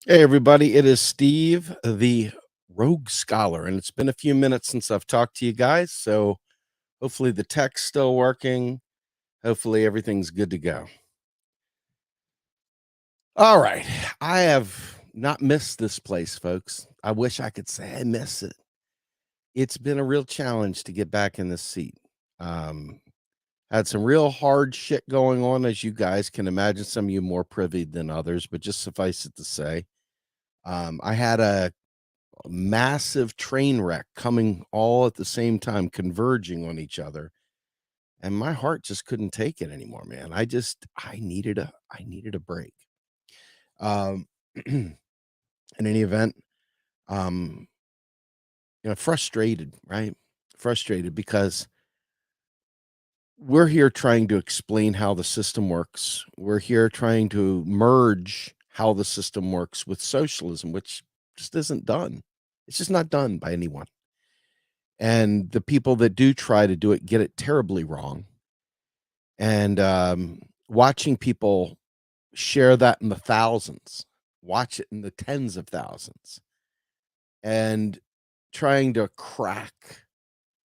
Hey, everybody, it is Steve, the Rogue Scholar, and it's been a few minutes since I've talked to you guys. So hopefully the tech's still working. Hopefully everything's good to go. All right. I have not missed this place, folks. I wish I could say I miss it. It's been a real challenge to get back in this seat. Um, had some real hard shit going on, as you guys can imagine. Some of you more privy than others, but just suffice it to say, I had a massive train wreck coming all at the same time, converging on each other, and my heart just couldn't take it anymore, man. I needed a break. Um, in any event, um, frustrated, right? Frustrated because we're here trying to explain how the system works. We're here trying to merge how the system works with socialism, which just isn't done. It's just not done by anyone. And the people that do try to do it get it terribly wrong. And watching people share that in the thousands, watch it in the tens of thousands, and trying to crack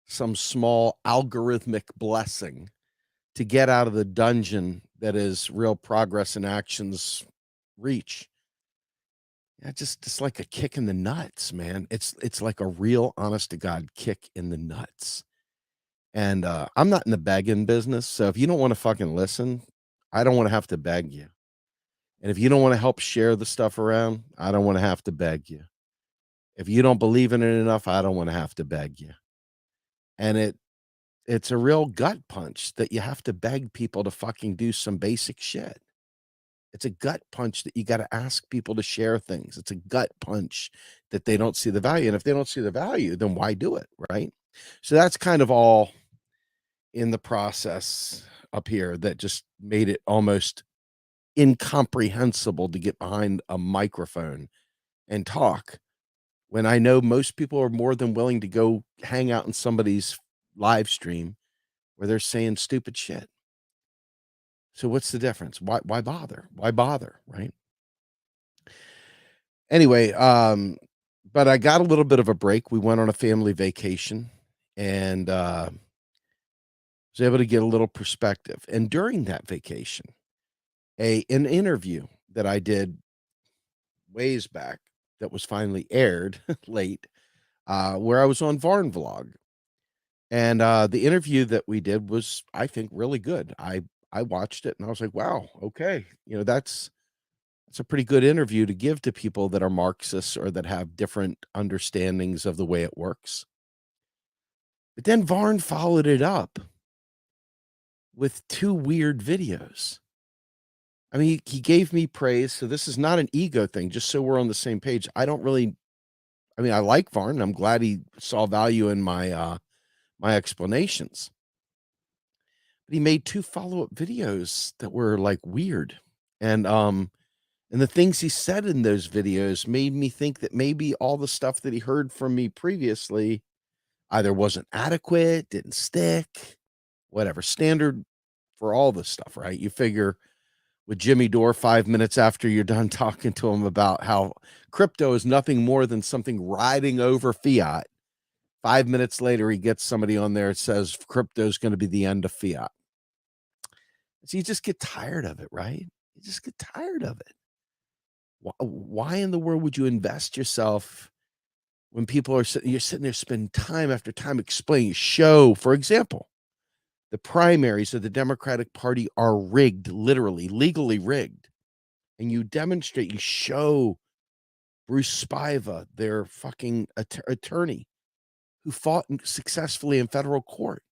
some small algorithmic blessing to get out of the dungeon that is real progress and actions reach. Yeah, just like a kick in the nuts, man. It's like a real honest to God kick in the nuts. And, I'm not in the begging business, so if you don't wanna fucking listen, I don't wanna have to beg you. And if you don't wanna help share the stuff around, I don't wanna have to beg you. If you don't believe in it enough, I don't wanna have to beg you. And it's a real gut punch that you have to beg people to fucking do some basic shit. It's a gut punch that you gotta ask people to share things. It's a gut punch that they don't see the value, and if they don't see the value, then why do it, right? So that's kind of all in the process up here that just made it almost incomprehensible to get behind a microphone and talk when I know most people are more than willing to go hang out in somebody's live stream where they're saying stupid shit. So what's the difference? Why bother? Why bother, right? Anyway, but I got a little bit of a break. We went on a family vacation and was able to get a little perspective. And during that vacation, an interview that I did ways back that was finally aired late, where I was on Varn Vlog. And the interview that we did was, I think, really good. I watched it and I was like, wow, okay, that's a pretty good interview to give to people that are Marxists or that have different understandings of the way it works. But then Varn followed it up with two weird videos. I mean, he gave me praise, so this is not an ego thing, just so we're on the same page. I mean, I like Varn, I'm glad he saw value in my explanations. But he made 2 follow-up videos that were, like, weird, and, um, and the things he said in those videos made me think that maybe all the stuff that he heard from me previously either wasn't adequate, didn't stick, whatever, standard for all this stuff, right? You figure with Jimmy Dore 5 minutes after you're done talking to him about how crypto is nothing more than something riding over fiat. 5 minutes later, he gets somebody on there that says crypto is gonna be the end of fiat. So you just get tired of it, right? You just get tired of it. Why in the world would you invest yourself when people are you're sitting there spending time after time explaining show, for example, the primaries of the Democratic Party are rigged, literally, legally rigged. And you demonstrate, you show Bruce Spiva, their fucking attorney who fought successfully in federal court.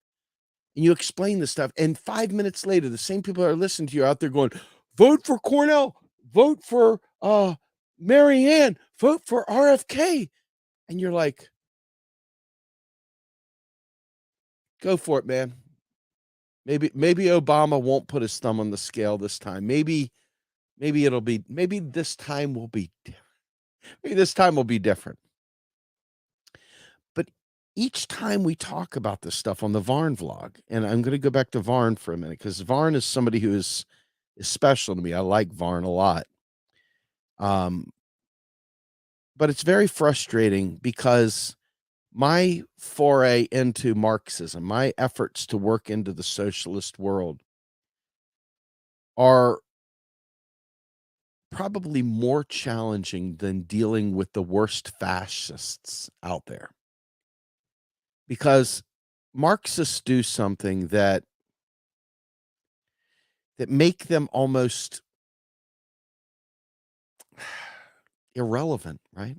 And you explain this stuff. And 5 minutes later, the same people that are listening to you out there going, vote for Cornell, vote for Marianne, vote for RFK. And you're like, go for it, man. Maybe Obama won't put his thumb on the scale this time. Maybe this time will be maybe this time will be different. But each time we talk about this stuff on the Varn vlog, and I'm gonna go back to Varn for a minute because Varn is somebody who is special to me. I like Varn a lot. Um, But it's very frustrating because my foray into Marxism, my efforts to work into the socialist world are probably more challenging than dealing with the worst fascists out there. Because Marxists do something that make them almost irrelevant, right?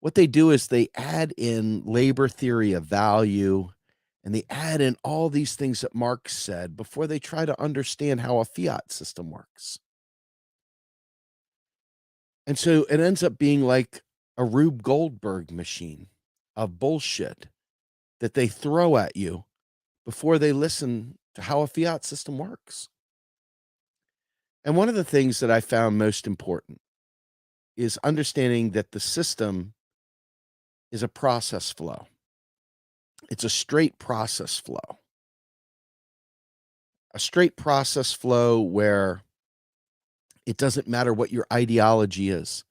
What they do is they add in labor theory of value, and they add in all these things that Marx said before they try to understand how a fiat system works. And so it ends up being like a Rube Goldberg machine of bullshit that they throw at you before they listen to how a fiat system works. And one of the things that I found most important is understanding that the system is a process flow. It's a straight process flow. A straight process flow where it doesn't matter what your ideology is.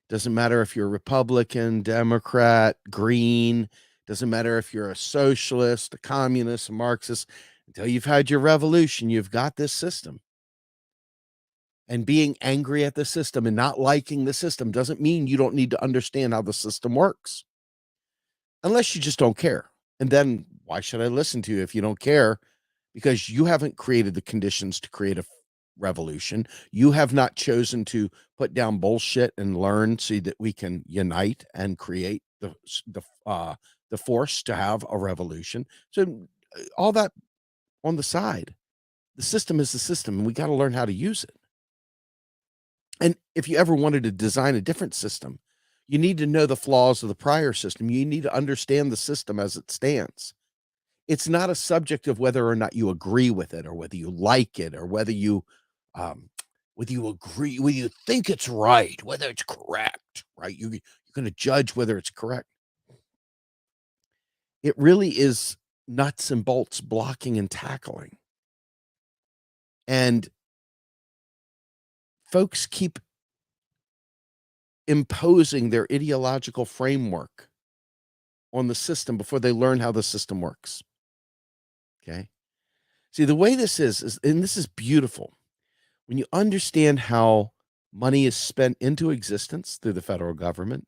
Doesn't matter if you're a Republican, Democrat, Green. Doesn't matter if you're a socialist, a communist, a Marxist. Until you've had your revolution, you've got this system. And being angry at the system and not liking the system doesn't mean you don't need to understand how the system works. Unless you just don't care. And then why should I listen to you if you don't care? Because you haven't created the conditions to create a revolution. You have not chosen to put down bullshit and learn so that we can unite and create the force to have a revolution. So all that on the side, the system is the system, and we got to learn how to use it. And if you ever wanted to design a different system, you need to know the flaws of the prior system. You need to understand the system as it stands. It's not a subject of whether or not you agree with it or whether you like it or um, whether you agree, whether you think it's right, whether it's correct, right? You're going to judge whether it's correct. It really is nuts and bolts, blocking and tackling. And folks keep imposing their ideological framework on the system before they learn how the system works. Okay. See, the way this is, and this is beautiful, when you understand how money is spent into existence through the federal government,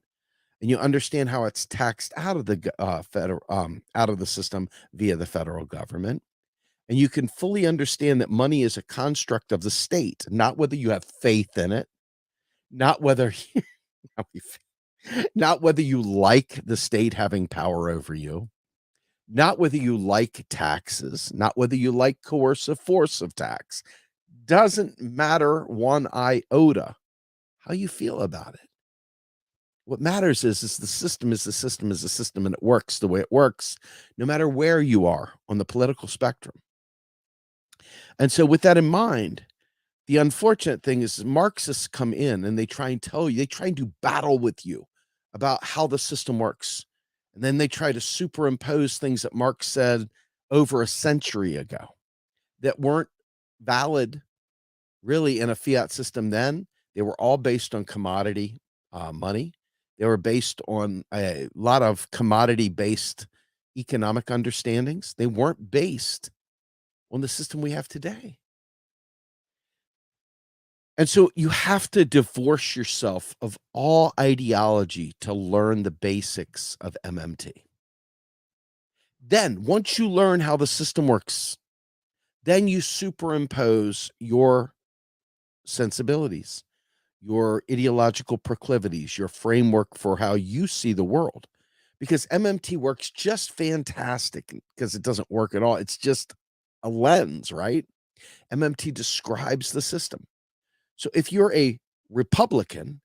and you understand how it's taxed out of the out of the system via the federal government, and you can fully understand that money is a construct of the state, not whether you have faith in it, not whether not whether you like the state having power over you, not whether you like taxes, not whether you like coercive force of tax. Doesn't matter one iota how you feel about it. What matters is the system is the system is the system, and it works the way it works, no matter where you are on the political spectrum. And so with that in mind, the unfortunate thing is Marxists come in and they try and tell you, they try and do battle with you about how the system works. And then they try to superimpose things that Marx said over a century ago that weren't valid really in a fiat system then. They were all based on commodity money. They were based on a lot of commodity-based economic understandings. They weren't based on the system we have today. And so you have to divorce yourself of all ideology to learn the basics of MMT. Then, once you learn how the system works, then you superimpose your sensibilities, your ideological proclivities, your framework for how you see the world. Because MMT works just fantastic because it doesn't work at all. It's just a lens, right? MMT describes the system. So if you're a Republican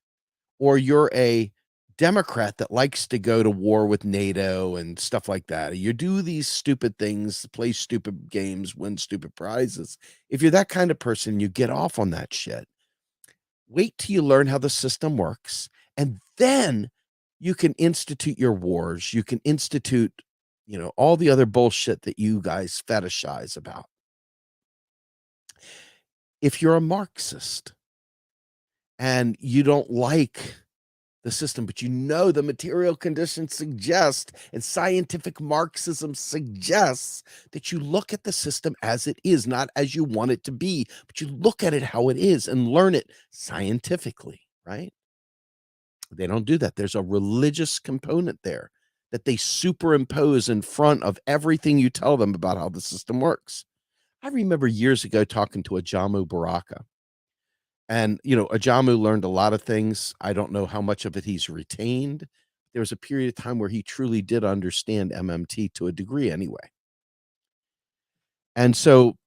or you're a Democrat that likes to go to war with NATO and stuff like that, you do these stupid things, play stupid games, win stupid prizes. If you're that kind of person, you get off on that shit. Wait till you learn how the system works, and then you can institute your wars. You can institute, all the other bullshit that you guys fetishize about. If you're a Marxist and you don't like the system, but the material conditions suggest, and scientific Marxism suggests, that you look at the system as it is, not as you want it to be, but you look at it how it is and learn it scientifically, right? They don't do that. There's a religious component there that they superimpose in front of everything you tell them about how the system works. I remember years ago talking to Ajamu Baraka. And, Ajamu learned a lot of things. I don't know how much of it he's retained. There was a period of time where he truly did understand MMT to a degree anyway. And so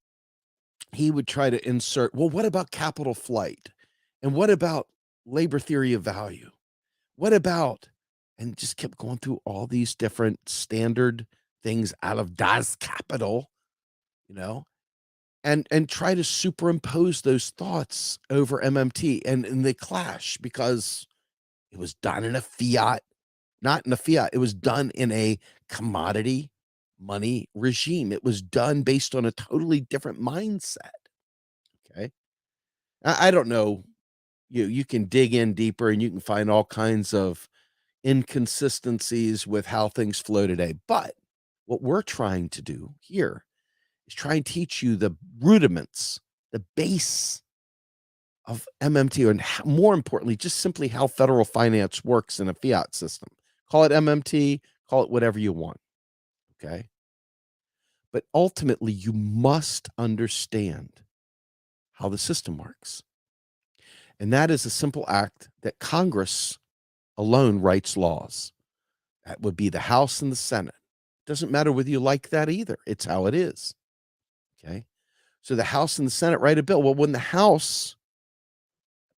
he would try to insert, well, what about capital flight? And what about labor theory of value? What about, and just kept going through all these different standard things out of Das Kapital, you know, and try to superimpose those thoughts over MMT, and they clash because it was done in a fiat, not in a fiat, it was done in a commodity money regime. It was done based on a totally different mindset. Okay. I don't know. You can dig in deeper and you can find all kinds of inconsistencies with how things flow today. But what we're trying to do here is try and teach you the rudiments, the base of MMT, and more importantly, just simply how federal finance works in a fiat system. Call it MMT, call it whatever you want. Okay. But ultimately, you must understand how the system works. And that is a simple act that Congress alone writes laws. That would be the House and the Senate. Doesn't matter whether you like that either. It's how it is. Okay. So the House and the Senate write a bill. Well, when the House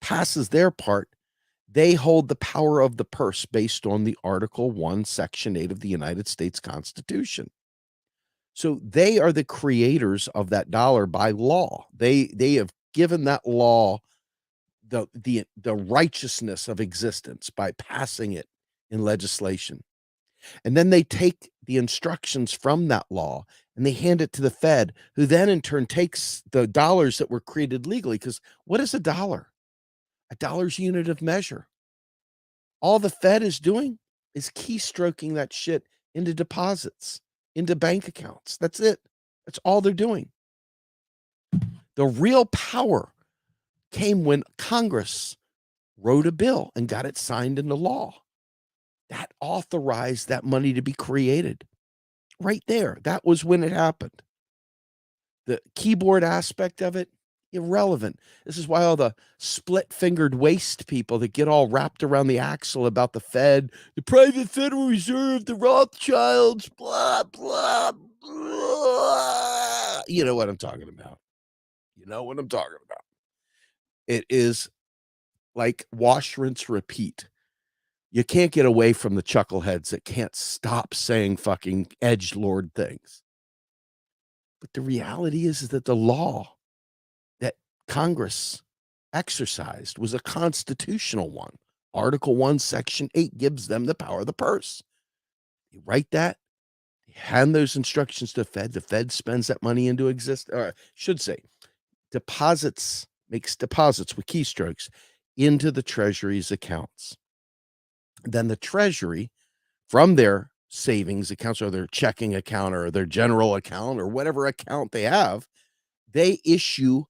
passes their part, they hold the power of the purse based on the Article 1, Section 8 of the United States Constitution. So they are the creators of that dollar by law. They have given that law the righteousness of existence by passing it in legislation. And then they take the instructions from that law and they hand it to the Fed, who then in turn takes the dollars that were created legally. Because what is a dollar? A dollar's unit of measure. All the Fed is doing is keystroking that shit into deposits, into bank accounts. That's it. That's all they're doing. The real power came when Congress wrote a bill and got it signed into law. That authorized that money to be created. Right there. That was when it happened. The keyboard aspect of it, irrelevant. This is why all the split-fingered waist people that get all wrapped around the axle about the Fed, the private Federal Reserve, the Rothschilds, blah, blah, blah. You know what I'm talking about. You know what I'm talking about. It is like wash, rinse, repeat. You can't get away from the chuckleheads that can't stop saying fucking edgelord things. But the reality is that the law that Congress exercised was a constitutional one. Article 1, Section 8 gives them the power of the purse. You write that, you hand those instructions to the Fed spends that money into existence, or I should say, makes deposits with keystrokes into the Treasury's accounts. Then the Treasury, from their savings accounts or their checking account or their general account or whatever account they have, they issue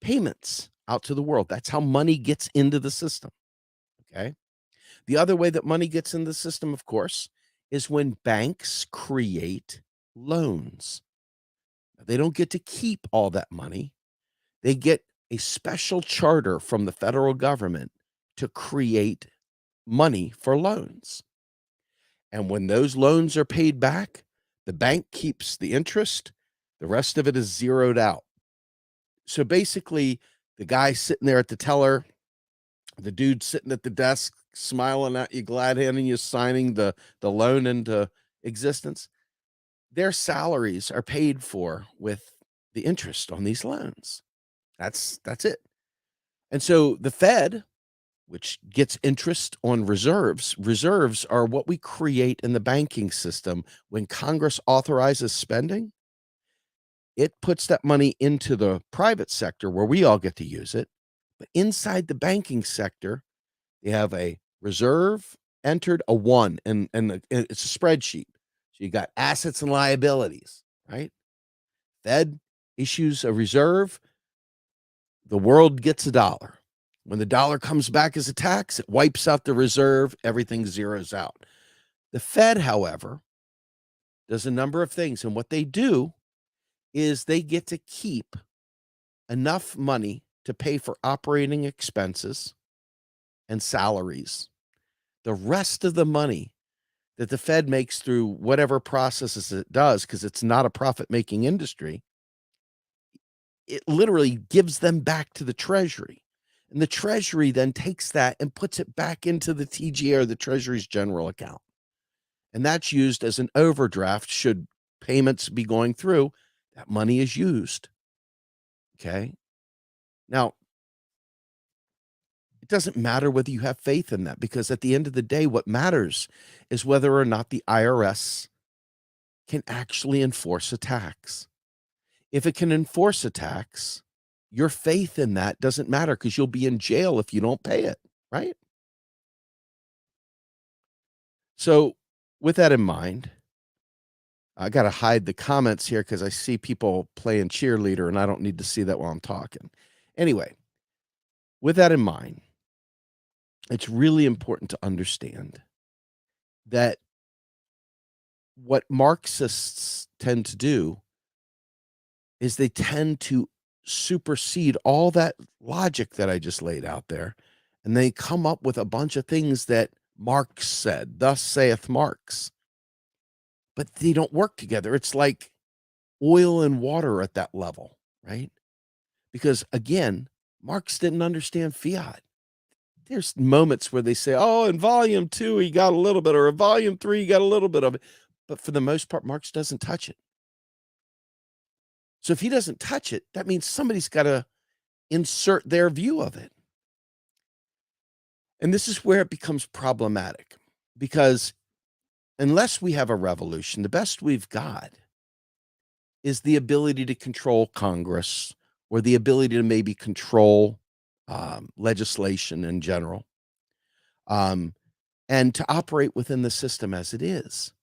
payments out to the world. That's how money gets into the system. Okay. The other way that money gets in the system, of course, is when banks create loans. They don't get to keep all that money. They get a special charter from the federal government to create money for loans. And when those loans are paid back, the bank keeps the interest. The rest of it is zeroed out. So basically, the guy sitting there at the teller, the dude sitting at the desk, smiling at you, glad handing you, signing the loan into existence, their salaries are paid for with the interest on these loans. That's it. And so the Fed, which gets interest on reserves. Reserves are what we create in the banking system. When Congress authorizes spending, it puts that money into the private sector where we all get to use it. But inside the banking sector, They have a reserve entered, a one, and it's a spreadsheet. So you got assets and liabilities, right? Fed issues a reserve, the world gets a dollar. When the dollar comes back as a tax, it wipes out the reserve, everything zeroes out. The Fed, however, does a number of things, and what they do is they get to keep enough money to pay for operating expenses and salaries. The rest of the money that the Fed makes through whatever processes it does, because it's not a profit-making industry, it literally gives them back to the Treasury. And the Treasury then takes that and puts it back into the TGA, or the Treasury's general account. And that's used as an overdraft should payments be going through. That money is used. Okay. Now, it doesn't matter whether you have faith in that, because at the end of the day, what matters is whether or not the IRS can actually enforce a tax. If it can enforce a tax, your faith in that doesn't matter, because you'll be in jail if you don't pay it, right? So, with that in mind, I got to hide the comments here because I see people playing cheerleader and I don't need to see that while I'm talking. Anyway, with that in mind, it's really important to understand that what Marxists tend to do is they tend to supersede all that logic that I just laid out there, and they come up with a bunch of things that Marx said, thus saith Marx, but they don't work together. It's like oil and water at that level, right? Because again, Marx didn't understand fiat. There's moments where they say, oh, in volume 2, he got a little bit, or in volume 3, he got a little bit of it. But for the most part, Marx doesn't touch it. So if he doesn't touch it, that means somebody's got to insert their view of it. And this is where it becomes problematic, because unless we have a revolution, the best we've got is the ability to control Congress, or the ability to maybe control legislation in general, and to operate within the system as it is.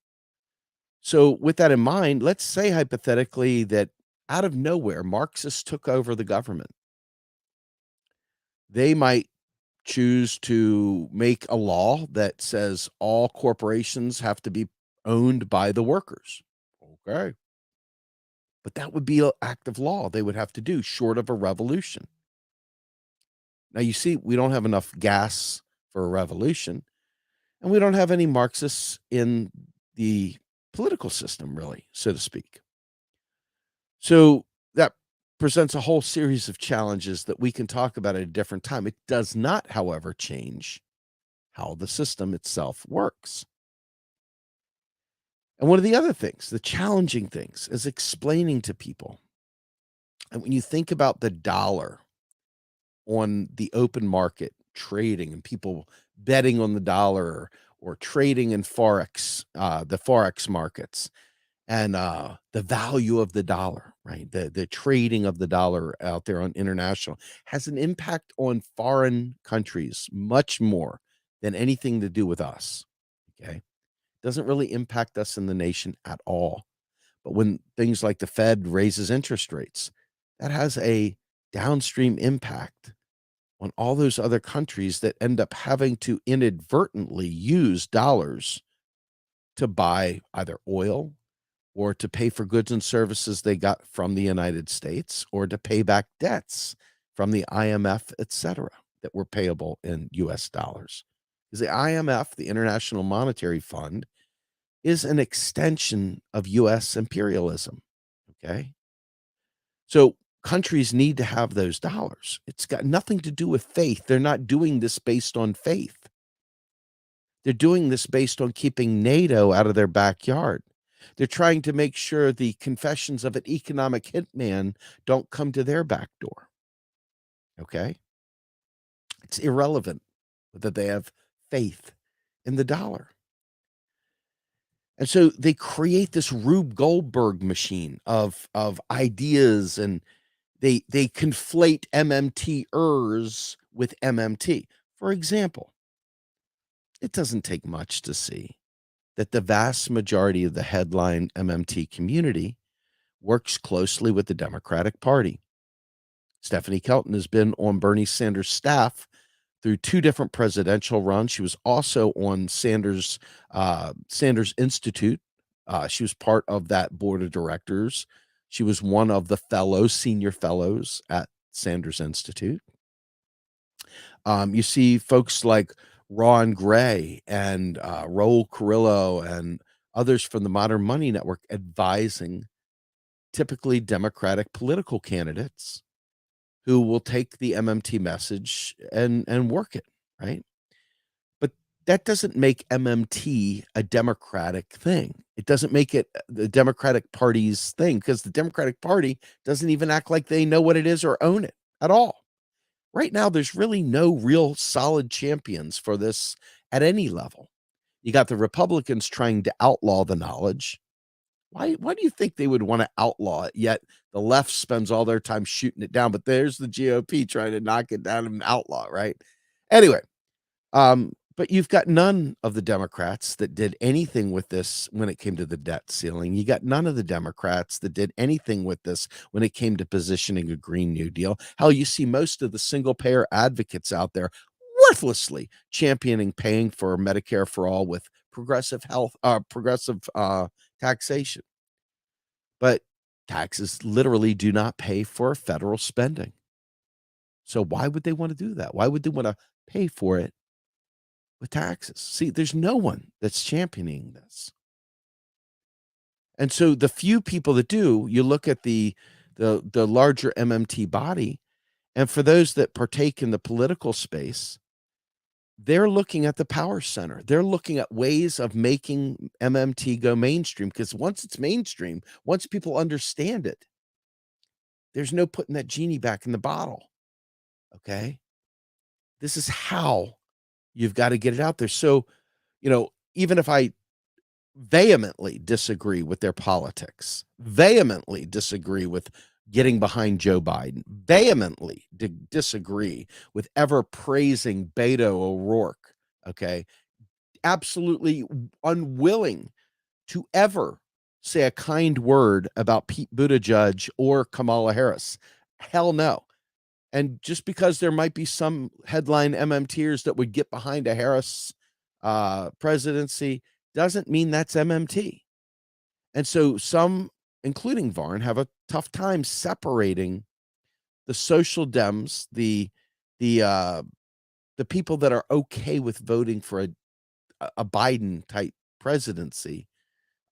So with that in mind, let's say hypothetically that out of nowhere, Marxists took over the government. They might choose to make a law that says all corporations have to be owned by the workers. Okay. But that would be an act of law they would have to do, short of a revolution. Now, you see, we don't have enough gas for a revolution, and we don't have any Marxists in the political system, really, so to speak. So that presents a whole series of challenges that we can talk about at a different time. It does not, however, change how the system itself works. And one of the other things, the challenging things, is explaining to people. And when you think about the dollar on the open market trading, and people betting on the dollar, or trading in Forex, the Forex markets, and the value of the dollar, right? The trading of the dollar out there on international has an impact on foreign countries much more than anything to do with us. Okay. Doesn't really impact us in the nation at all. But when things like the Fed raises interest rates, that has a downstream impact on all those other countries that end up having to inadvertently use dollars to buy either oil, or to pay for goods and services they got from the United States, or to pay back debts from the IMF, et cetera, that were payable in US dollars. Because the IMF, the International Monetary Fund, is an extension of US imperialism. Okay. So countries need to have those dollars. It's got nothing to do with faith. They're not doing this based on faith. They're doing this based on keeping NATO out of their backyard. They're trying to make sure the confessions of an economic hitman don't come to their back door. Okay. It's irrelevant that they have faith in the dollar. And so they create this Rube Goldberg machine of ideas, and they conflate MMT-ers with MMT. For example, It doesn't take much to see that the vast majority of the headline MMT community works closely with the Democratic Party. Stephanie Kelton has been on Bernie Sanders' staff through two different presidential runs. She was also on Sanders Institute. She was part of that board of directors. She was one of the senior fellows at Sanders Institute. You see folks like Ron Gray and Raul Carrillo and others from the Modern Money Network advising typically Democratic political candidates who will take the MMT message and work it, right? But that doesn't make MMT a Democratic thing. It doesn't make it the Democratic Party's thing, because the Democratic Party doesn't even act like they know what it is or own it at all. Right now, there's really no real solid champions for this at any level. You got the Republicans trying to outlaw the knowledge. Why do you think they would wanna outlaw it, yet the left spends all their time shooting it down, but there's the GOP trying to knock it down and outlaw it, right? Anyway, but you've got none of the Democrats that did anything with this when it came to the debt ceiling. You got none of the Democrats that did anything with this when it came to positioning a Green New Deal. Hell, you see most of the single-payer advocates out there worthlessly championing paying for Medicare for all with progressive taxation. But taxes literally do not pay for federal spending. So why would they want to do that? Why would they want to pay for it with taxes? See, there's no one that's championing this. And so the few people that do, you look at the larger MMT body, and for those that partake in the political space, they're looking at the power center. They're looking at ways of making MMT go mainstream, because once it's mainstream, once people understand it, there's no putting that genie back in the bottle. Okay? This is how you've got to get it out there. So, even if I vehemently disagree with their politics, vehemently disagree with getting behind Joe Biden, vehemently disagree with ever praising Beto O'Rourke, okay? Absolutely unwilling to ever say a kind word about Pete Buttigieg or Kamala Harris. Hell no. And just because there might be some headline MMTers that would get behind a Harris presidency doesn't mean that's MMT. And so some, including Varn, have a tough time separating the social Dems, the people that are okay with voting for a Biden type presidency.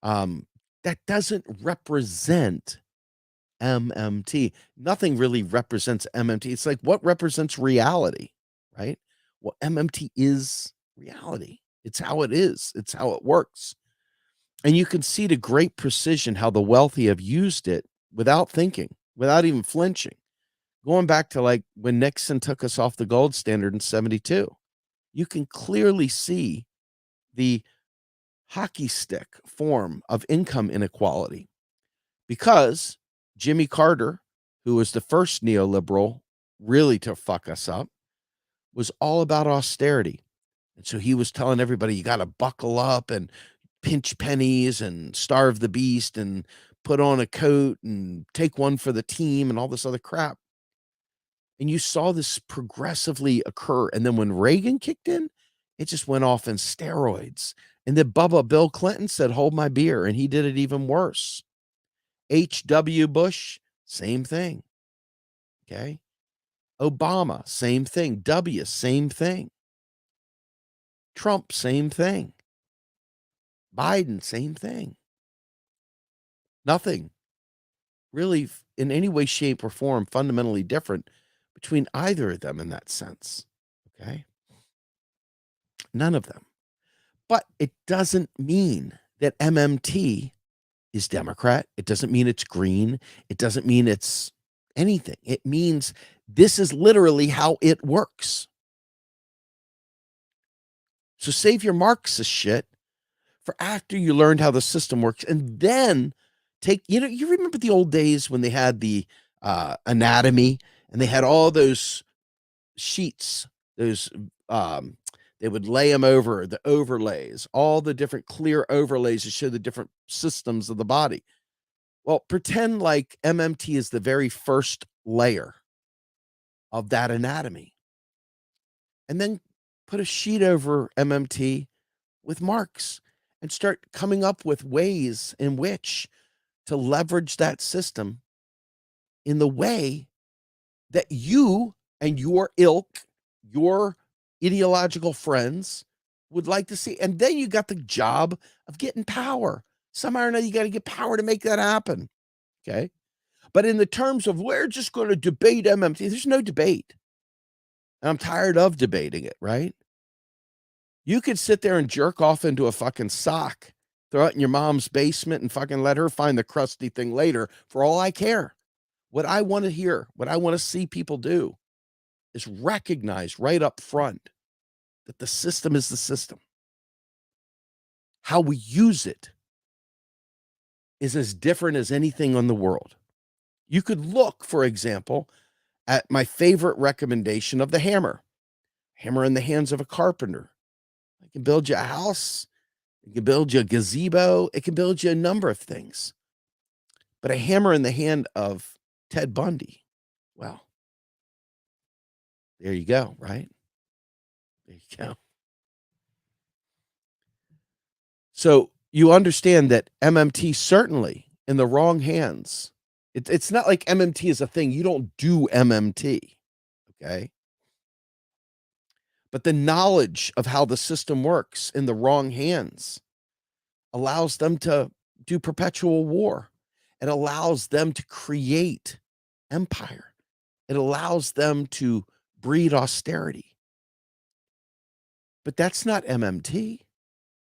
That doesn't represent MMT. Nothing really represents MMT. It's like, what represents reality, right? Well, MMT is reality. It's how it is. It's how it works. And you can see to great precision how the wealthy have used it without thinking, without even flinching. Going back to like when Nixon took us off the gold standard in 72, you can clearly see the hockey stick form of income inequality, because Jimmy Carter, who was the first neoliberal really to fuck us up, was all about austerity. And so he was telling everybody, you got to buckle up and pinch pennies and starve the beast and put on a coat and take one for the team and all this other crap. And you saw this progressively occur. And then when Reagan kicked in, it just went off in steroids. And then Bill Clinton said, hold my beer. And he did it even worse. H.W. Bush, same thing. Okay. Obama, same thing. W, same thing. Trump, same thing. Biden, same thing. Nothing really in any way, shape, or form fundamentally different between either of them in that sense. Okay. None of them. But it doesn't mean that MMT is Democrat. It doesn't mean it's green. It doesn't mean it's anything. It means this is literally how it works. So save your Marxist shit for after you learned how the system works, and then you remember the old days when they had the anatomy and they had all those sheets, those They would lay them over the overlays, all the different clear overlays to show the different systems of the body. Well, pretend like MMT is the very first layer of that anatomy, and then put a sheet over MMT with marks and start coming up with ways in which to leverage that system in the way that you and your ilk, your ideological friends would like to see. And then you got the job of getting power. Somehow or another, you got to get power to make that happen. Okay. But in the terms of we're just going to debate MMT, there's no debate. And I'm tired of debating it, right? You could sit there and jerk off into a fucking sock, throw it in your mom's basement and fucking let her find the crusty thing later for all I care. What I want to hear, what I want to see people do is recognize right up front that the system is the system. How we use it is as different as anything in the world. You could look, for example, at my favorite recommendation of the hammer. Hammer in the hands of a carpenter. It can build you a house. It can build you a gazebo. It can build you a number of things. But a hammer in the hand of Ted Bundy, well, there you go, right? There you go. So you understand that MMT certainly in the wrong hands. It's not like MMT is a thing. You don't do MMT, okay? But the knowledge of how the system works in the wrong hands allows them to do perpetual war. It allows them to create empire. It allows them to breed austerity. But that's not MMT.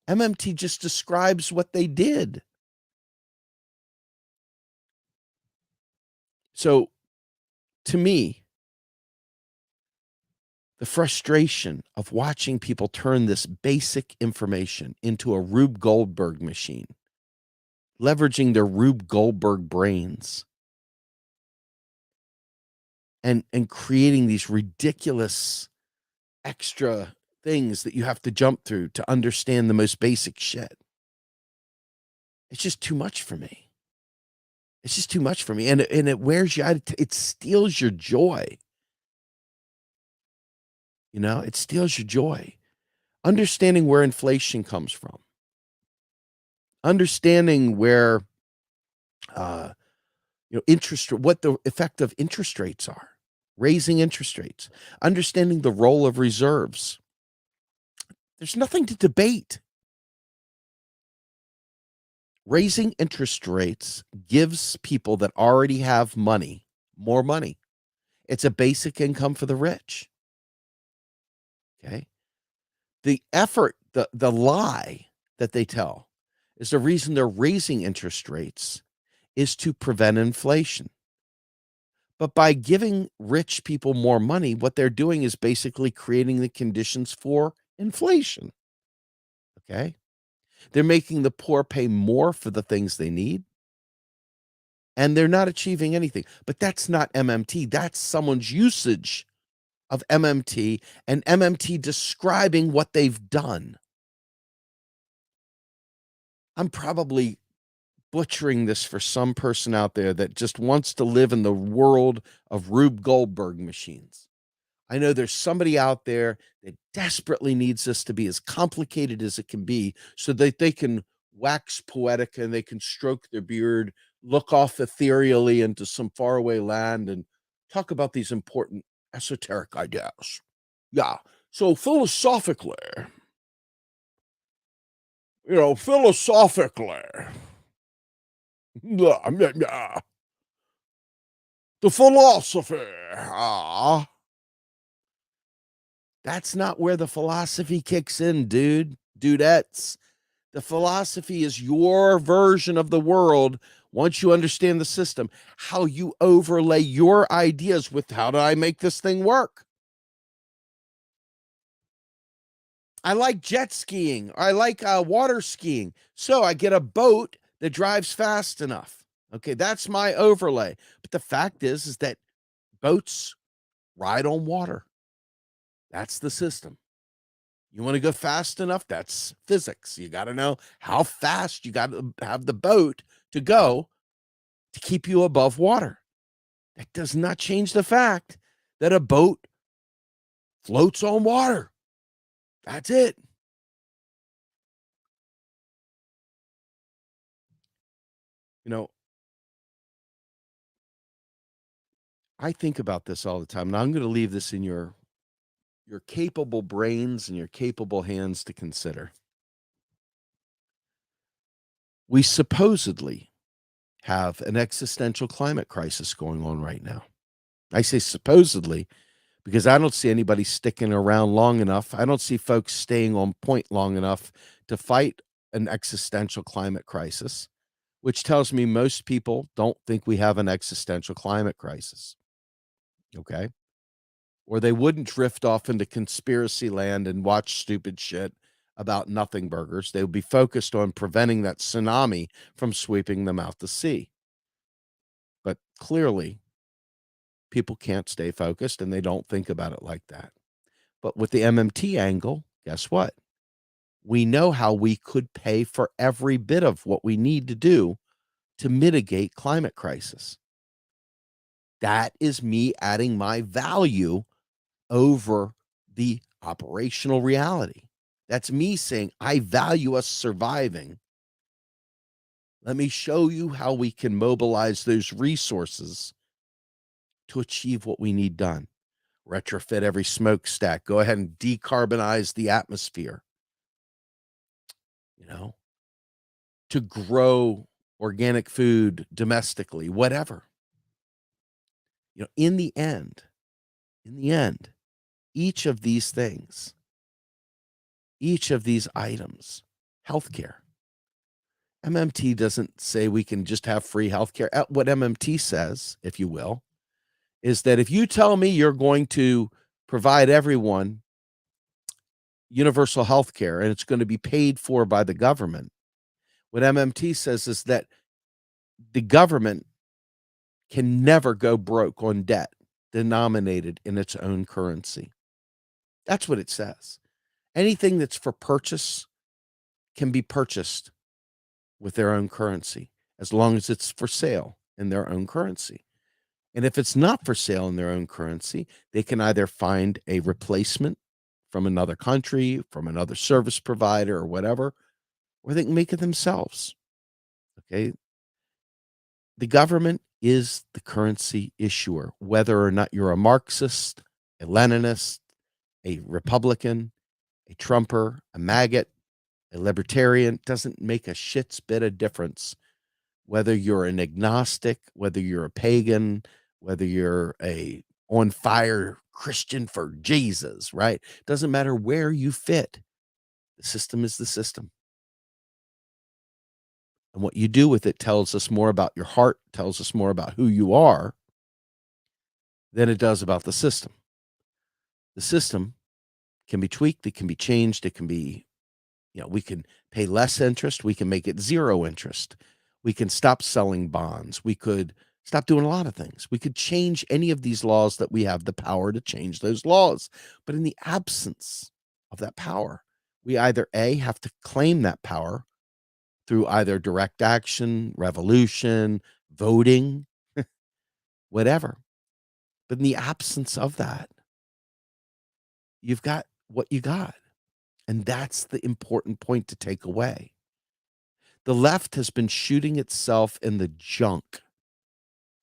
MMT just describes what they did. So, to me, the frustration of watching people turn this basic information into a Rube Goldberg machine, leveraging their Rube Goldberg brains, and creating these ridiculous extra things that you have to jump through to understand the most basic shit. It's just too much for me. It's just too much for me. And it wears you out. It steals your joy. You know, it steals your joy. Understanding where inflation comes from. Understanding where, what the effect of interest rates are. Raising interest rates. Understanding the role of reserves. There's nothing to debate. Raising interest rates gives people that already have money more money. It's a basic income for the rich. Okay. The effort, the lie that they tell is the reason they're raising interest rates is to prevent inflation. But by giving rich people more money, what they're doing is basically creating the conditions for inflation. Okay. They're making the poor pay more for the things they need, and they're not achieving anything. But that's not MMT. That's someone's usage of MMT and MMT describing what they've done. I'm probably butchering this for some person out there that just wants to live in the world of Rube Goldberg machines. I know there's somebody out there that desperately needs this to be as complicated as it can be so that they can wax poetic and they can stroke their beard, look off ethereally into some faraway land and talk about these important esoteric ideas. Yeah. So philosophically, the philosophy, that's not where the philosophy kicks in, dudettes. The philosophy is your version of the world. Once you understand the system, how you overlay your ideas with how do I make this thing work? I like jet skiing. I like water skiing. So I get a boat that drives fast enough. Okay, that's my overlay. But the fact is that boats ride on water. That's the system. You want to go fast enough? That's physics. You got to know how fast you got to have the boat to go to keep you above water. That does not change the fact that a boat floats on water. That's it. You know, I think about this all the time. Now I'm going to leave this in your capable brains and your capable hands to consider. We supposedly have an existential climate crisis going on right now. I say supposedly because I don't see anybody sticking around long enough. I don't see folks staying on point long enough to fight an existential climate crisis, which tells me most people don't think we have an existential climate crisis. Okay. Or they wouldn't drift off into conspiracy land and watch stupid shit about nothing burgers. They would be focused on preventing that tsunami from sweeping them out to sea. But clearly, people can't stay focused and they don't think about it like that. But with the MMT angle, guess what? We know how we could pay for every bit of what we need to do to mitigate climate crisis. That is me adding my value over the operational reality. That's me saying, I value us surviving. Let me show you how we can mobilize those resources to achieve what we need done. Retrofit every smokestack. Go ahead and decarbonize the atmosphere, you know, to grow organic food domestically, whatever. You know, in the end, each of these things, each of these items, healthcare. MMT doesn't say we can just have free healthcare. What MMT says, if you will, is that if you tell me you're going to provide everyone universal healthcare and it's going to be paid for by the government, what MMT says is that the government can never go broke on debt denominated in its own currency. That's what it says. Anything that's for purchase can be purchased with their own currency as long as it's for sale in their own currency. And if it's not for sale in their own currency, they can either find a replacement from another country, from another service provider or whatever, or they can make it themselves. Okay. The government is the currency issuer, whether or not you're a Marxist, a Leninist, a Republican, a Trumper, a maggot, a libertarian, doesn't make a shit's bit of difference. Whether you're an agnostic, whether you're a pagan, whether you're a on fire Christian for Jesus, right? Doesn't matter where you fit. The system is the system. And what you do with it tells us more about your heart, tells us more about who you are than it does about the system. The system can be tweaked, it can be changed, it can be, we can pay less interest, we can make it zero interest. We can stop selling bonds. We could stop doing a lot of things. We could change any of these laws that we have the power to change those laws. But in the absence of that power, we either A, have to claim that power through either direct action, revolution, voting, whatever. But in the absence of that, you've got what you got. And that's the important point to take away. The left has been shooting itself in the junk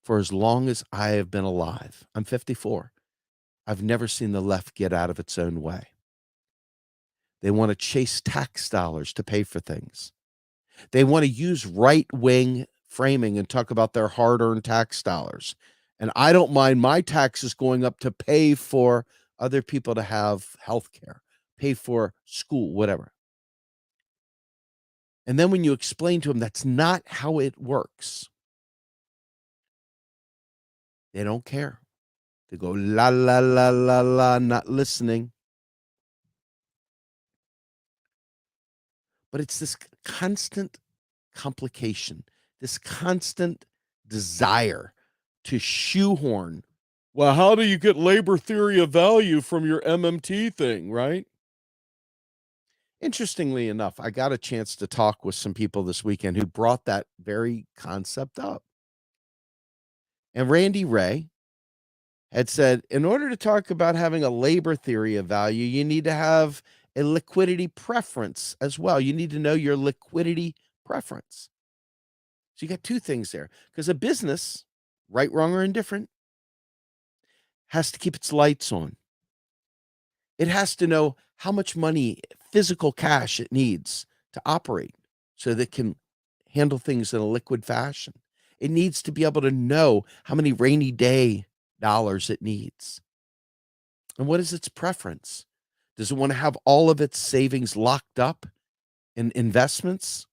for as long as I have been alive. I'm 54. I've never seen the left get out of its own way. They want to chase tax dollars to pay for things. They want to use right-wing framing and talk about their hard-earned tax dollars. And I don't mind my taxes going up to pay for other people to have health care, pay for school, whatever. And then when you explain to them that's not how it works, they don't care. They go, la, la, la, la, la, not listening. But it's this constant complication, this constant desire to shoehorn. Well, how do you get labor theory of value from your MMT thing, right? Interestingly enough, I got a chance to talk with some people this weekend who brought that very concept up. And Randy Ray had said, in order to talk about having a labor theory of value, you need to have a liquidity preference as well. You need to know your liquidity preference. So you got two things there because a business, right, wrong, or indifferent, has to keep its lights on. It has to know how much money, physical cash it needs to operate so that it can handle things in a liquid fashion. It needs to be able to know how many rainy day dollars it needs. And what is its preference? Does it want to have all of its savings locked up in investments,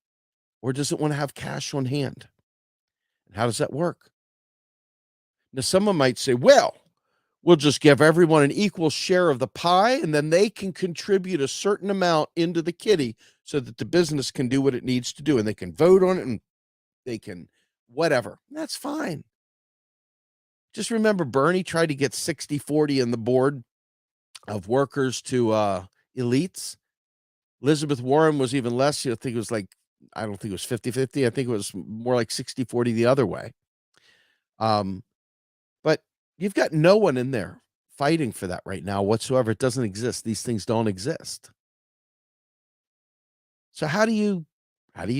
or does it want to have cash on hand? And how does that work? Now, someone might say, well, we'll just give everyone an equal share of the pie, and then they can contribute a certain amount into the kitty so that the business can do what it needs to do, and they can vote on it, and they can whatever. That's fine. Just remember, Bernie tried to get 60-40 in the board of workers to elites. Elizabeth Warren was even less. I think it was like, I don't think it was 50-50. I think it was more like 60-40 the other way. But you've got no one in there fighting for that right now whatsoever. It doesn't exist. These things don't exist. So how do you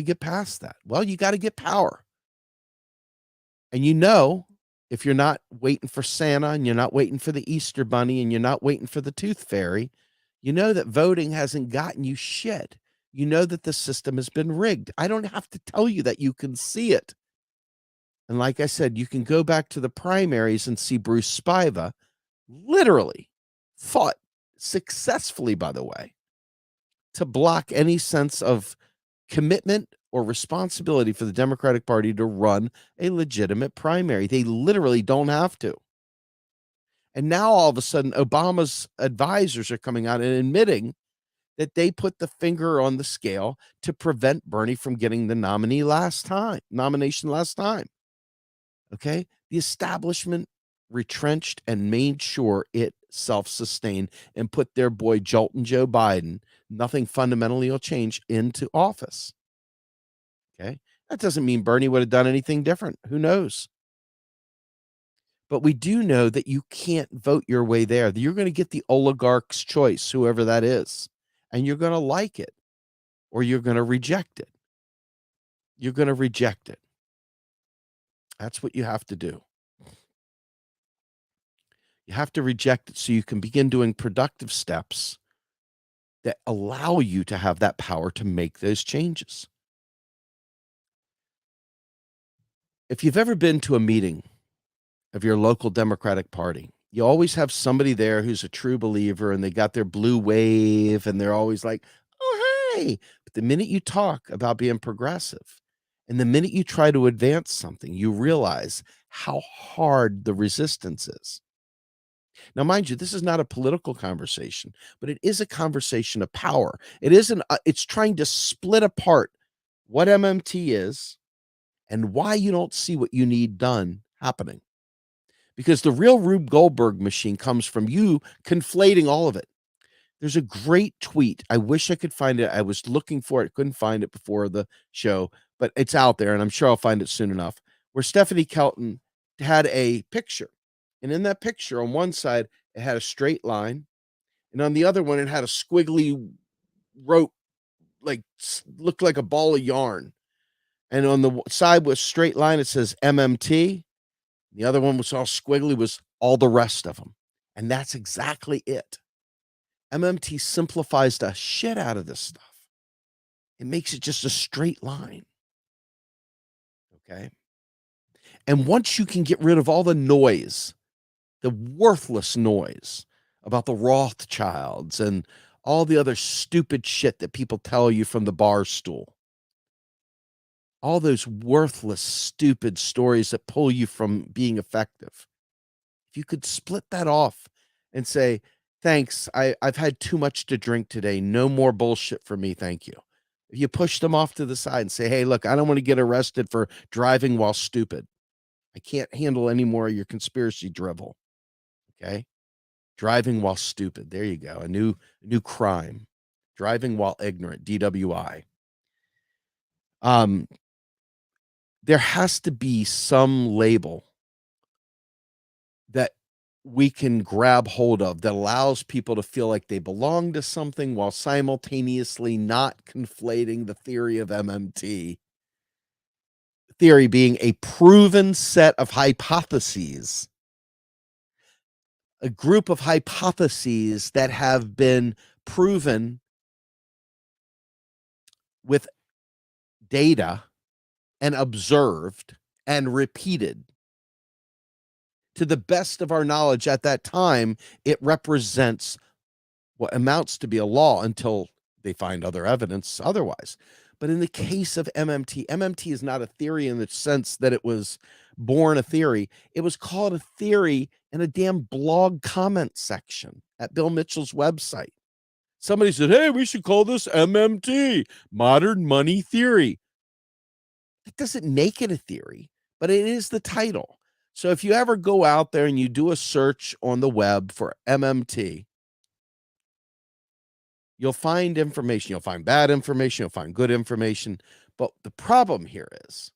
get past that? Well, you got to get power. And if you're not waiting for Santa and you're not waiting for the Easter bunny and you're not waiting for the tooth fairy, you know that voting hasn't gotten you shit. You know that the system has been rigged. I don't have to tell you that. You can see it. And like I said, you can go back to the primaries and see Bruce Spiva literally fought successfully, by the way, to block any sense of commitment or responsibility for the Democratic Party to run a legitimate primary. They literally don't have to. And now all of a sudden, Obama's advisors are coming out and admitting that they put the finger on the scale to prevent Bernie from getting the nomination last time. Okay? The establishment retrenched and made sure it self-sustained and put their boy Jolton Joe Biden, nothing fundamentally will change, into office. Okay? That doesn't mean Bernie would have done anything different. Who knows? But we do know that you can't vote your way there. You're going to get the oligarch's choice, whoever that is, and you're going to like it or you're going to reject it. You're going to reject it. That's what you have to do. You have to reject it so you can begin doing productive steps that allow you to have that power to make those changes. If you've ever been to a meeting of your local Democratic Party, you always have somebody there who's a true believer and they got their blue wave and they're always like, oh, hey. But the minute you talk about being progressive and the minute you try to advance something, you realize how hard the resistance is. Now, mind you, this is not a political conversation, but it is a conversation of power. It's trying to split apart what MMT is and why you don't see what you need done happening. Because the real Rube Goldberg machine comes from you conflating all of it. There's a great tweet. I wish I could find it. I was looking for it, couldn't find it before the show, but it's out there, and I'm sure I'll find it soon enough, where Stephanie Kelton had a picture. And in that picture, on one side, it had a straight line, and on the other one, it had a squiggly rope, like looked like a ball of yarn. And on the side with straight line, it says MMT. The other one was all squiggly, was all the rest of them. And that's exactly it. MMT simplifies the shit out of this stuff. It makes it just a straight line. Okay. And once you can get rid of all the noise, the worthless noise about the Rothschilds and all the other stupid shit that people tell you from the bar stool, all those worthless, stupid stories that pull you from being effective. If you could split that off and say, thanks, I've had too much to drink today. No more bullshit for me. Thank you. If you push them off to the side and say, hey, look, I don't want to get arrested for driving while stupid. I can't handle any more of your conspiracy drivel. Okay. Driving while stupid. There you go. A new crime. driving while ignorant, DWI. There has to be some label that we can grab hold of that allows people to feel like they belong to something while simultaneously not conflating the theory of MMT. Theory being a proven set of hypotheses, a group of hypotheses that have been proven with data and observed and repeated. To the best of our knowledge at that time, it represents what amounts to be a law until they find other evidence otherwise. But in the case of MMT, MMT is not a theory in the sense that it was born a theory. It was called a theory in a damn blog comment section at Bill Mitchell's website. Somebody said, hey, we should call this MMT, modern money theory. It doesn't make it a theory, but it is the title. So if you ever go out there and you do a search on the web for MMT, you'll find information. You'll find bad information. You'll find good information. But the problem here is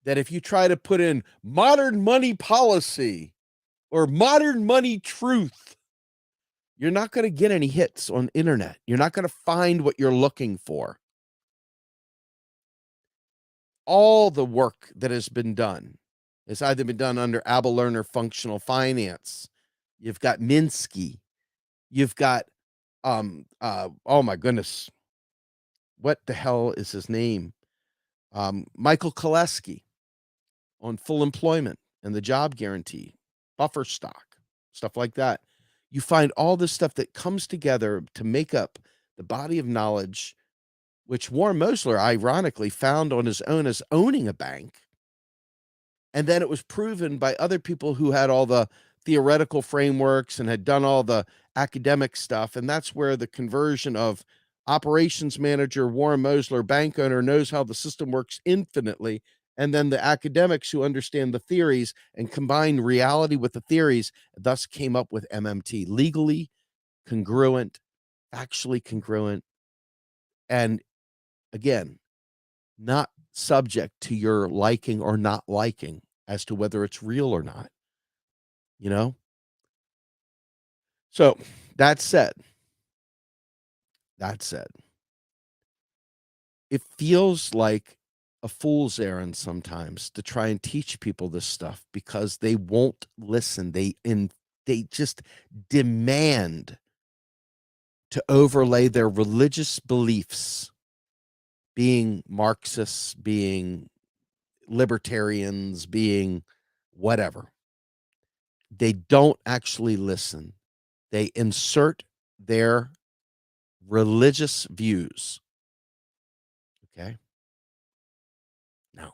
that if you try to put in modern money policy or modern money truth, you're not going to get any hits on internet. You're not going to find what you're looking for. All the work that has been done has either been done under Abel Lerner functional finance. You've got Minsky. You've got, oh my goodness, what the hell is his name? Michael Koleski on full employment and the job guarantee, buffer stock, stuff like that. You find all this stuff that comes together to make up the body of knowledge, which Warren Mosler ironically found on his own as owning a bank. And then it was proven by other people who had all the theoretical frameworks and had done all the academic stuff. And that's where the conversion of operations manager, Warren Mosler, bank owner, knows how the system works infinitely. And then the academics who understand the theories and combine reality with the theories, thus came up with MMT, legally congruent, factually congruent, and again, not subject to your liking or not liking as to whether it's real or not, you know? So that said, it feels like a fool's errand sometimes to try and teach people this stuff because they won't listen. They just demand to overlay their religious beliefs, being Marxists, being libertarians, being whatever. They don't actually listen. They insert their religious views. Okay? No.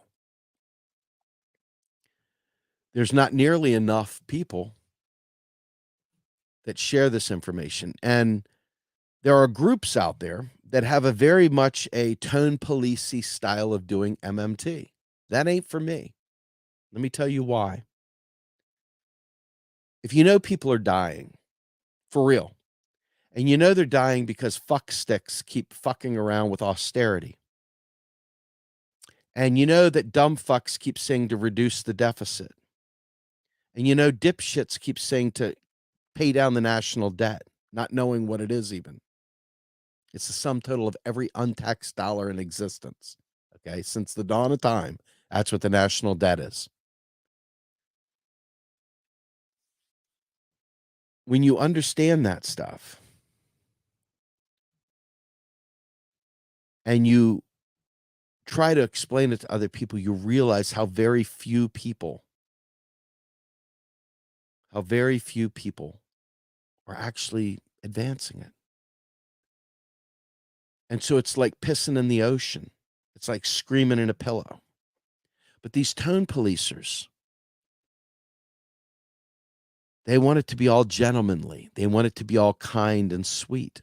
There's not nearly enough people that share this information. And there are groups out there that have a very much a tone policey style of doing MMT. That ain't for me. Let me tell you why. If you know people are dying, for real, and you know they're dying because fuck sticks keep fucking around with austerity, and you know that dumb fucks keep saying to reduce the deficit, and you know dipshits keep saying to pay down the national debt, not knowing what it is even. It's the sum total of every untaxed dollar in existence. Okay, since the dawn of time, that's what the national debt is. When you understand that stuff and you try to explain it to other people, you realize how very few people are actually advancing it. And so it's like pissing in the ocean. It's like screaming in a pillow. But these tone policers, they want it to be all gentlemanly. They want it to be all kind and sweet.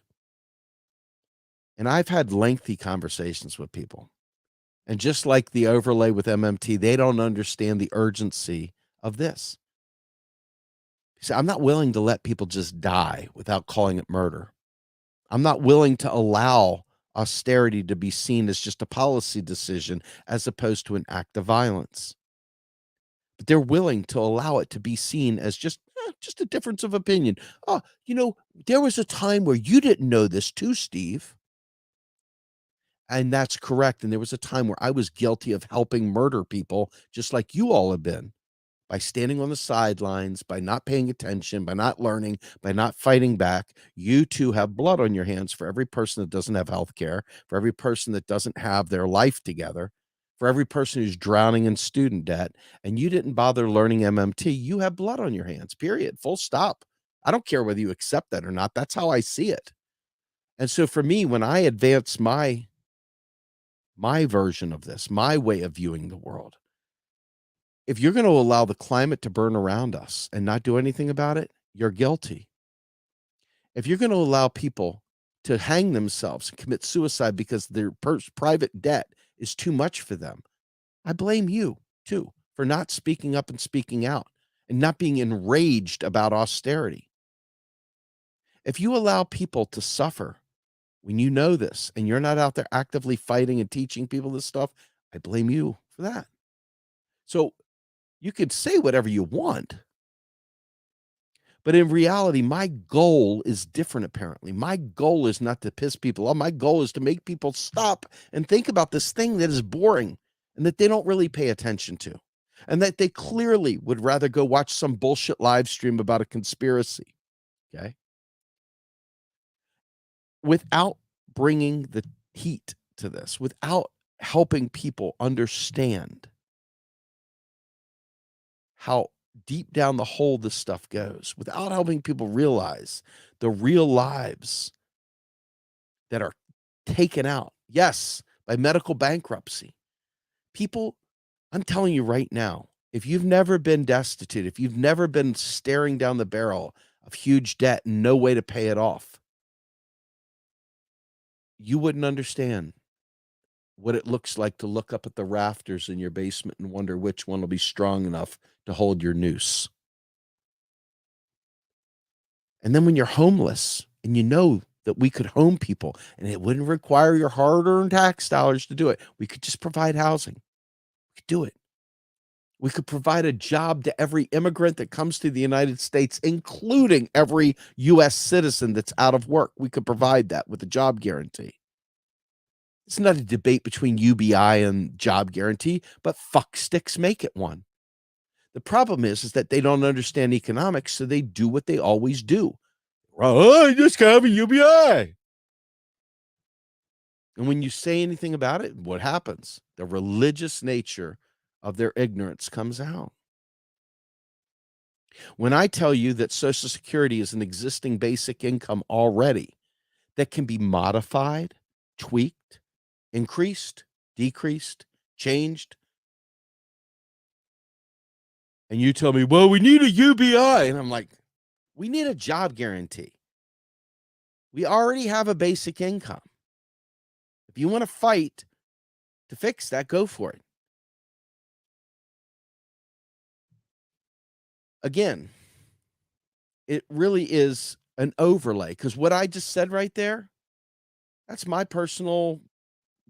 And I've had lengthy conversations with people. And just like the overlay with MMT, they don't understand the urgency of this. See, I'm not willing to let people just die without calling it murder. I'm not willing to allow austerity to be seen as just a policy decision as opposed to an act of violence. But they're willing to allow it to be seen as just a difference of opinion. Oh, there was a time where you didn't know this too, Steve. And that's correct. And there was a time where I was guilty of helping murder people just like you all have been, by standing on the sidelines, by not paying attention, by not learning, by not fighting back. You too have blood on your hands for every person that doesn't have health care, for every person that doesn't have their life together, for every person who's drowning in student debt. And you didn't bother learning MMT. You have blood on your hands, period, full stop. I don't care whether you accept that or not. That's how I see it. And so for me, when I advance my version of this, my way of viewing the world, if you're going to allow the climate to burn around us and not do anything about it, you're guilty. If you're going to allow people to hang themselves and commit suicide because their private debt is too much for them, I blame you too for not speaking up and speaking out and not being enraged about austerity. If you allow people to suffer when you know this and you're not out there actively fighting and teaching people this stuff, I blame you for that. So you could say whatever you want, but in reality, my goal is different, apparently. My goal is not to piss people off. My goal is to make people stop and think about this thing that is boring and that they don't really pay attention to, and that they clearly would rather go watch some bullshit live stream about a conspiracy, okay? Without bringing the heat to this, without helping people understand how deep down the hole this stuff goes, without helping people realize the real lives that are taken out, yes, by medical bankruptcy. People, I'm telling you right now, if you've never been destitute, if you've never been staring down the barrel of huge debt and no way to pay it off, you wouldn't understand what it looks like to look up at the rafters in your basement and wonder which one will be strong enough to hold your noose. And then when you're homeless and you know that we could home people and it wouldn't require your hard-earned tax dollars to do it, we could just provide housing. We could do it. We could provide a job to every immigrant that comes to the United States, including every U.S. citizen that's out of work. We could provide that with a job guarantee. It's not a debate between UBI and job guarantee, but fuck sticks make it one. The problem is that they don't understand economics, so they do what they always do. Oh, I just have a UBI. And when you say anything about it, what happens? The religious nature of their ignorance comes out. When I tell you that Social Security is an existing basic income already that can be modified, tweaked, increased, decreased, changed, and you tell me, well, we need a UBI. And I'm like, we need a job guarantee. We already have a basic income. If you want to fight to fix that, go for it. Again, it really is an overlay, because what I just said right there, that's my personal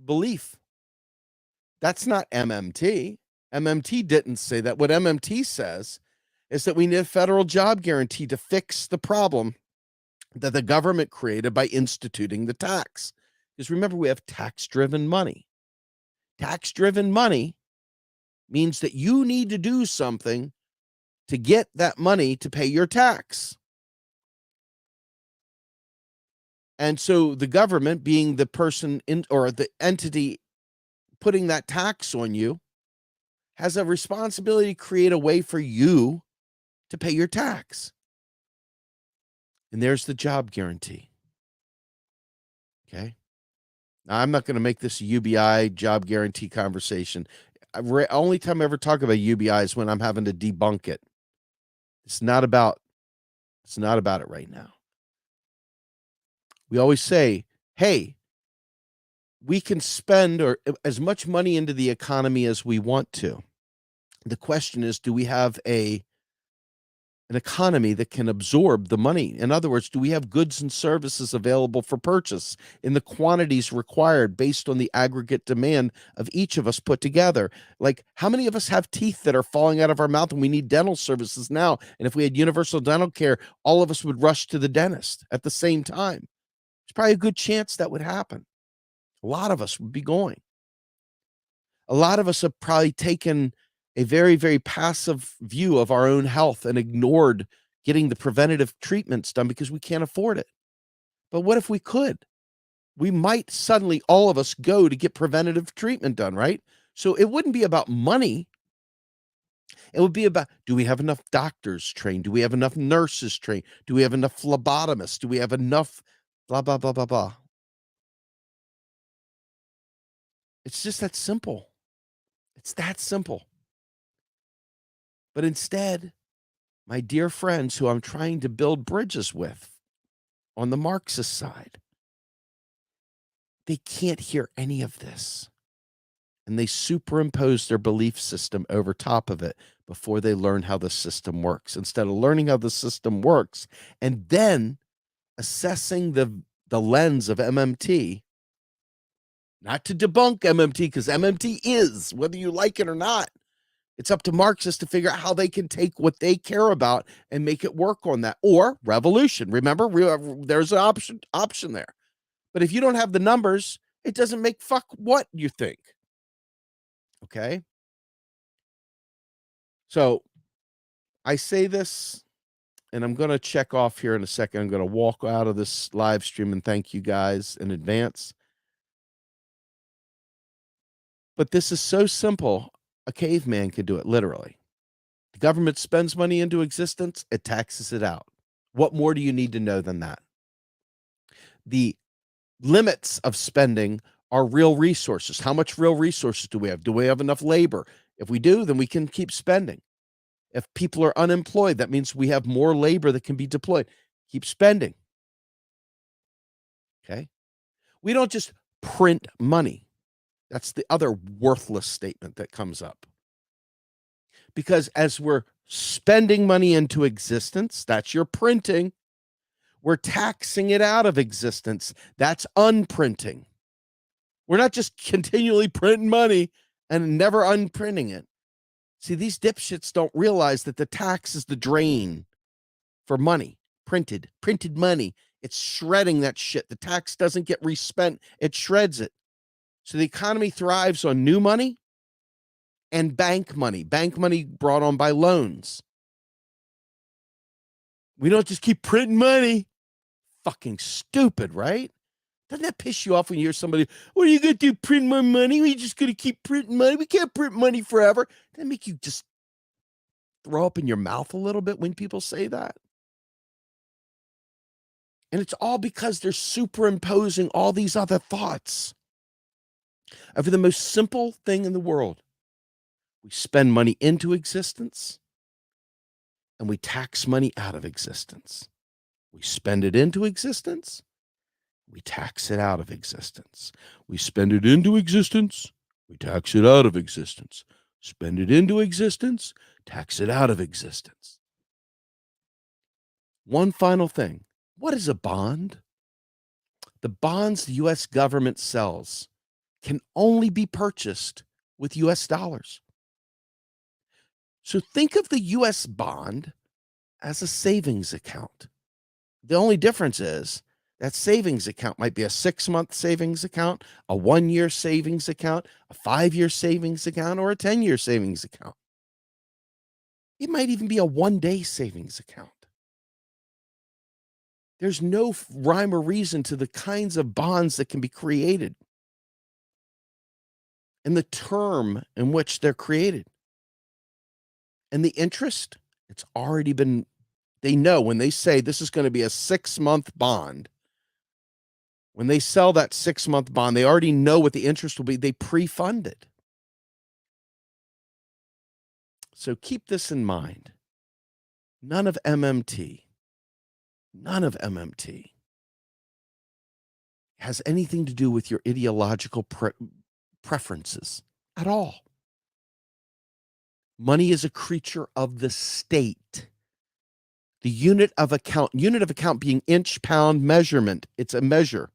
belief. That's not MMT. MMT didn't say that. What MMT says is that we need a federal job guarantee to fix the problem that the government created by instituting the tax. Because remember, we have tax-driven money. Tax-driven money means that you need to do something to get that money to pay your tax. And so the government, being the person in, or the entity putting that tax on you, has a responsibility to create a way for you to pay your tax. And there's the job guarantee. Okay. Now, I'm not going to make this a UBI job guarantee conversation. Only time I ever talk about UBI is when I'm having to debunk it. It's not about it right now. We always say, hey, we can spend as much money into the economy as we want to. The question is, do we have a an economy that can absorb the money? In other words, do we have goods and services available for purchase in the quantities required based on the aggregate demand of each of us put together? Like, how many of us have teeth that are falling out of our mouth and we need dental services now? And if we had universal dental care, all of us would rush to the dentist at the same time. There's probably a good chance that would happen. A lot of us would be going. A lot of us have probably taken a very, very passive view of our own health and ignored getting the preventative treatments done because we can't afford it. But what if we could? We might suddenly, all of us, go to get preventative treatment done, right? So it wouldn't be about money. It would be about, do we have enough doctors trained? Do we have enough nurses trained? Do we have enough phlebotomists? Do we have enough blah, blah, blah, blah, blah? It's just that simple. It's that simple. But instead, my dear friends who I'm trying to build bridges with on the Marxist side, they can't hear any of this. And they superimpose their belief system over top of it before they learn how the system works. Instead of learning how the system works and then assessing the lens of MMT, not to debunk MMT, because MMT is, whether you like it or not, it's up to Marxists to figure out how they can take what they care about and make it work on that. Or revolution. Remember, there's an option there. But if you don't have the numbers, it doesn't make fuck what you think. Okay? So I say this, and I'm going to check off here in a second. I'm going to walk out of this live stream and thank you guys in advance. But this is so simple, a caveman could do it, literally. The government spends money into existence, it taxes it out. What more do you need to know than that? The limits of spending are real resources. How much real resources do we have? Do we have enough labor? If we do, then we can keep spending. If people are unemployed, that means we have more labor that can be deployed. Keep spending. Okay? We don't just print money. That's the other worthless statement that comes up. Because as we're spending money into existence, that's your printing. We're taxing it out of existence. That's unprinting. We're not just continually printing money and never unprinting it. See, these dipshits don't realize that the tax is the drain for money. Printed money. It's shredding that shit. The tax doesn't get respent. It shreds it. So the economy thrives on new money and bank money brought on by loans. We don't just keep printing money. Fucking stupid, right? Doesn't that piss you off when you hear somebody, what are you going to do, print more money? We're just going to keep printing money. We can't print money forever. Doesn't that make you just throw up in your mouth a little bit when people say that? And it's all because they're superimposing all these other thoughts over the most simple thing in the world. We spend money into existence and we tax money out of existence. We spend it into existence. We tax it out of existence. We spend it into existence. We tax it out of existence. Spend it into existence. Tax it out of existence. One final thing. What is a bond? The bonds the U.S. government sells can only be purchased with U.S. dollars. So think of the U.S. bond as a savings account. The only difference is that savings account might be a 6-month savings account, a 1-year savings account, a 5-year savings account, or a 10-year savings account. It might even be a 1-day savings account. There's no rhyme or reason to the kinds of bonds that can be created and the term in which they're created. And the interest, it's already been, they know when they say this is going to be a 6-month bond, when they sell that 6-month bond, they already know what the interest will be. They pre-fund it. So keep this in mind. None of MMT has anything to do with your ideological preferences at all. Money is a creature of the state. The unit of account being inch, pound, measurement. It's a measure.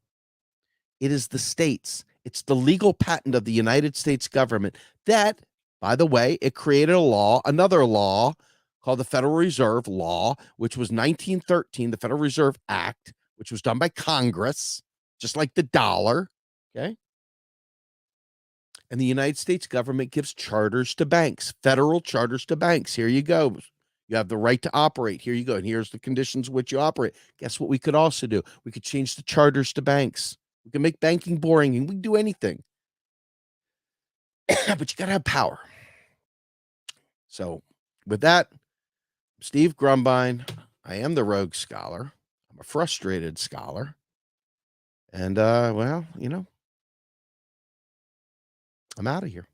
It is the states. It's the legal patent of the United States government that, by the way, it created a law, another law called the Federal Reserve Law, which was 1913, the Federal Reserve Act, which was done by Congress, just like the dollar, okay? And the United States government gives charters to banks, federal charters to banks. Here you go. You have the right to operate. Here you go. And here's the conditions which you operate. Guess what we could also do? We could change the charters to banks. We can make banking boring, and we can do anything. But you got to have power. So with that, Steve Grumbine, I am the rogue scholar. I'm a frustrated scholar. And, well, I'm out of here.